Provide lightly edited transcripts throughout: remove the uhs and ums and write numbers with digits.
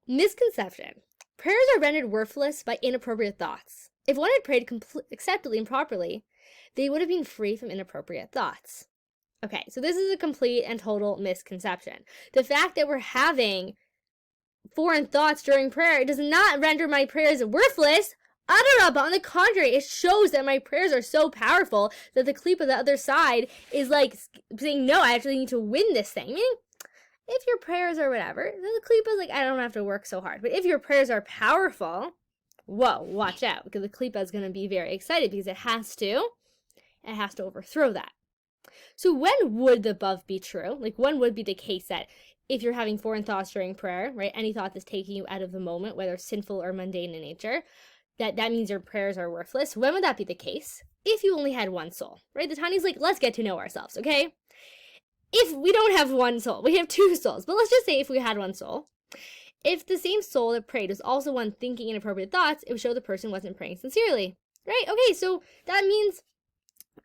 Misconception. Prayers are rendered worthless by inappropriate thoughts. If one had prayed acceptably and properly, they would have been free from inappropriate thoughts. Okay, so this is a complete and total misconception. The fact that we're having foreign thoughts during prayer does not render my prayers worthless. But on the contrary, it shows that my prayers are so powerful that the clip of the other side is like saying, no, I actually need to win this thing. Meaning, if your prayers are whatever, then the clip is like, I don't have to work so hard. But if your prayers are powerful, whoa, watch out, because the klipa is going to be very excited because it has to overthrow that. So when would the above be true? Like, when would be the case that if you're having foreign thoughts during prayer, right, any thought that's taking you out of the moment, whether sinful or mundane in nature, that means your prayers are worthless? When would that be the case? If you only had one soul, right? The Tani's like, let's get to know ourselves, okay? If we don't have one soul, we have two souls, but let's just say if we had one soul, if the same soul that prayed was also one thinking inappropriate thoughts, it would show the person wasn't praying sincerely, right? Okay, so that means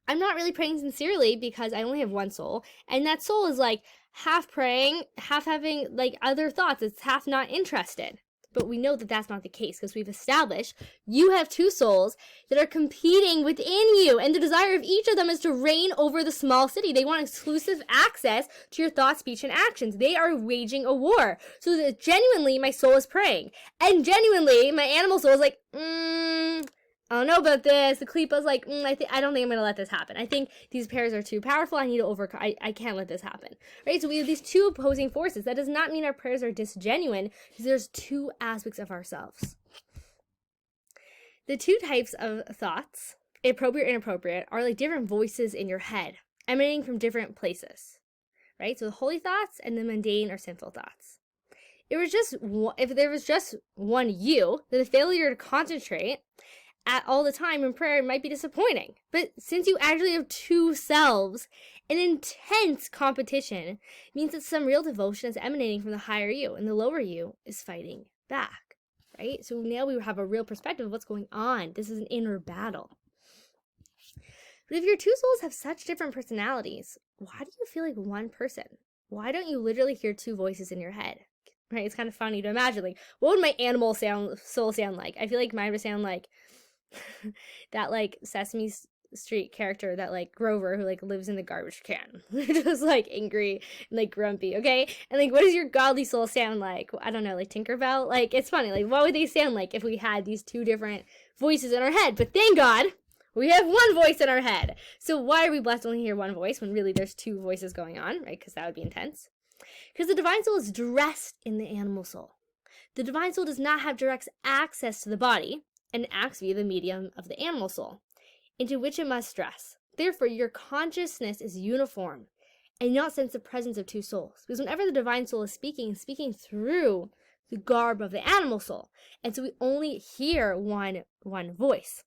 I'm not really praying sincerely because I only have one soul, and that soul is like half praying, half having like other thoughts. It's half not interested. But we know that that's not the case because we've established you have two souls that are competing within you, and the desire of each of them is to reign over the small city. They want exclusive access to your thoughts, speech, and actions. They are waging a war. So that genuinely my soul is praying, and genuinely my animal soul is like, I don't know about this. The klipa's like, I don't think I'm going to let this happen. I think these pairs are too powerful. I need to overcome. I can't let this happen. Right? So we have these two opposing forces. That does not mean our prayers are disgenuine, because there's two aspects of ourselves. The two types of thoughts, appropriate and inappropriate, are like different voices in your head, emanating from different places. Right? So the holy thoughts and the mundane or sinful thoughts. If there was just one you, then the failure to concentrate at all the time in prayer might be disappointing. But since you actually have two selves, an intense competition means that some real devotion is emanating from the higher you, and the lower you is fighting back, right? So now we have a real perspective of what's going on. This is an inner battle. But if your two souls have such different personalities, why do you feel like one person? Why don't you literally hear two voices in your head? Right? It's kind of funny to imagine, like, what would my animal soul sound like? I feel like mine would sound like that like Sesame Street character, that like Grover who like lives in the garbage can, just like angry and like grumpy, okay? And like, what does your godly soul sound like? I don't know, like Tinkerbell. Like, it's funny, like what would they sound like if we had these two different voices in our head? But thank God we have one voice in our head. So why are we blessed to only hear one voice when really there's two voices going on, right? Because that would be intense. Because the divine soul is dressed in the animal soul. The divine soul does not have direct access to the body and acts via the medium of the animal soul, into which it must dress. Therefore, your consciousness is uniform, and not sense the presence of two souls. Because whenever the divine soul is speaking through the garb of the animal soul. And so we only hear one voice.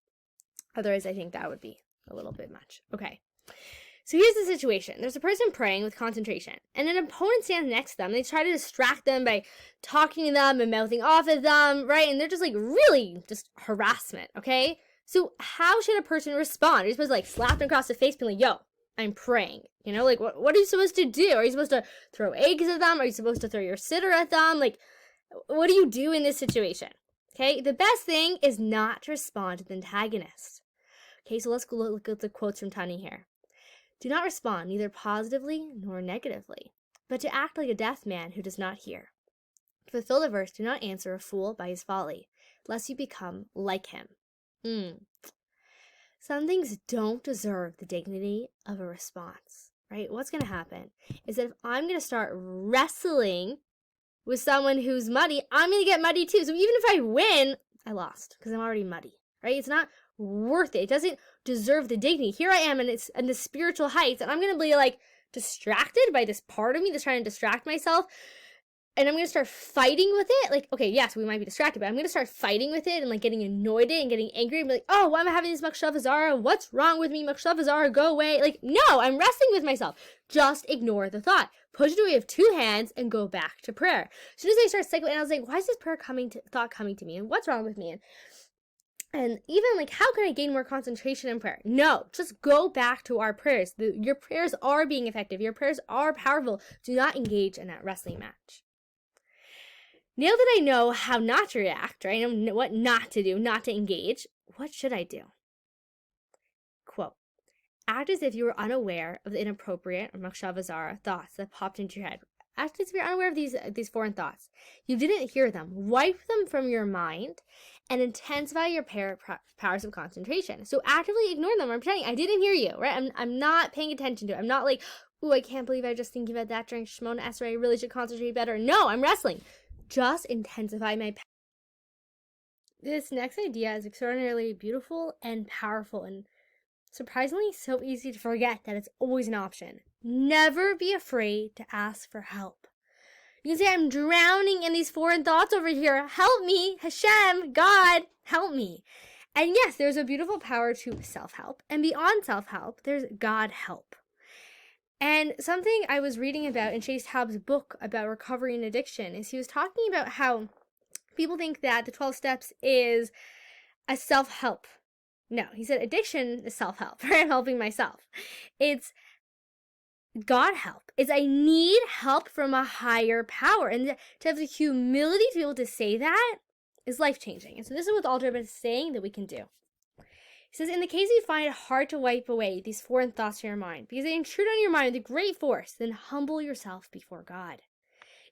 Otherwise, I think that would be a little bit much. Okay. So here's the situation. There's a person praying with concentration, and an opponent stands next to them. They try to distract them by talking to them and mouthing off at them, right? And they're just like really just harassment, okay? So how should a person respond? Are you supposed to like slap them across the face, being like, yo, I'm praying? You know, like what are you supposed to do? Are you supposed to throw eggs at them? Are you supposed to throw your sitter at them? Like, what do you do in this situation? Okay, the best thing is not to respond to the antagonist. Okay, so let's go look at the quotes from Tani here. Do not respond neither positively nor negatively, but to act like a deaf man who does not hear. To fulfill the verse, do not answer a fool by his folly, lest you become like him. Some things don't deserve the dignity of a response, right? What's going to happen is that if I'm going to start wrestling with someone who's muddy, I'm going to get muddy too. So even if I win, I lost because I'm already muddy, right? It's not worth it. It doesn't deserve the dignity. Here I am in the spiritual heights, and I'm going to be like distracted by this part of me that's trying to distract myself, and I'm going to start fighting with it. Like, okay, yes, we might be distracted, but I'm going to start fighting with it and like getting annoyed at it and getting angry and be like, oh, why am I having this Makshavazara? What's wrong with me? Makshavazara, go away. Like, no, I'm wrestling with myself. Just ignore the thought. Push it away with two hands and go back to prayer. As soon as I start cycling, and I was like, why is this thought coming to me? And what's wrong with me? And even like, how can I gain more concentration in prayer? No, just go back to our prayers. Your prayers are being effective. Your prayers are powerful. Do not engage in that wrestling match. Now that I know how not to react, right? I know what not to do, not to engage. What should I do? Quote, act as if you were unaware of the inappropriate or machshava zara thoughts that popped into your head. Act as if you're unaware of these foreign thoughts. You didn't hear them. Wipe them from your mind and intensify your powers of concentration. So actively ignore them. I'm pretending I didn't hear you, right? I'm not paying attention to it. I'm not like, ooh, I can't believe I just thinking about that during Shemona Esrei. I really should concentrate better. No, I'm wrestling. Just intensify my power. This next idea is extraordinarily beautiful and powerful, and surprisingly so easy to forget that it's always an option. Never be afraid to ask for help. You can say, I'm drowning in these foreign thoughts over here. Help me, Hashem, God, help me. And yes, there's a beautiful power to self-help. And beyond self-help, there's God help. And something I was reading about in Chase Taub's book about recovery and addiction is he was talking about how people think that the 12 steps is a self-help. No, he said addiction is self-help, right? I'm helping myself. It's God help. It's I need help from a higher power. And to have the humility to be able to say that is life-changing. And so this is what the Alter Rebbe is saying that we can do. He says, in the case you find it hard to wipe away these foreign thoughts from your mind, because they intrude on your mind with a great force, then humble yourself before God.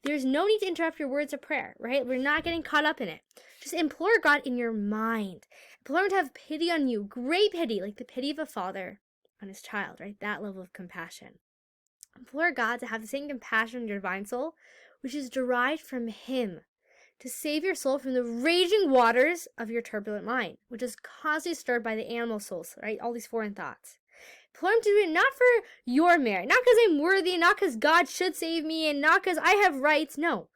There's no need to interrupt your words of prayer, right? We're not getting caught up in it. Just implore God in your mind. Implore Him to have pity on you, great pity, like the pity of a father on his child, right? That level of compassion. Implore God to have the same compassion on your divine soul, which is derived from Him, to save your soul from the raging waters of your turbulent mind, which is constantly stirred by the animal souls, right? All these foreign thoughts. Implore Him to do it not for your merit, not because I'm worthy, not because God should save me, and not because I have rights, no.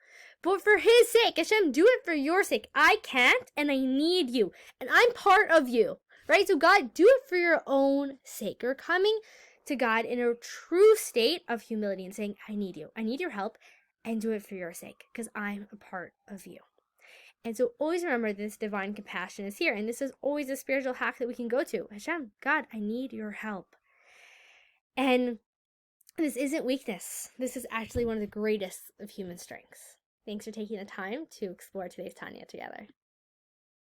But for His sake, Hashem, do it for your sake. I can't, and I need you, and I'm part of you, right? So God, do it for your own sake. You're coming to God in a true state of humility and saying, I need you, I need your help, and do it for your sake, because I'm a part of you. And so always remember this divine compassion is here, and this is always a spiritual hack that we can go to. Hashem, God, I need your help. And this isn't weakness. This is actually one of the greatest of human strengths. Thanks for taking the time to explore today's Tanya together.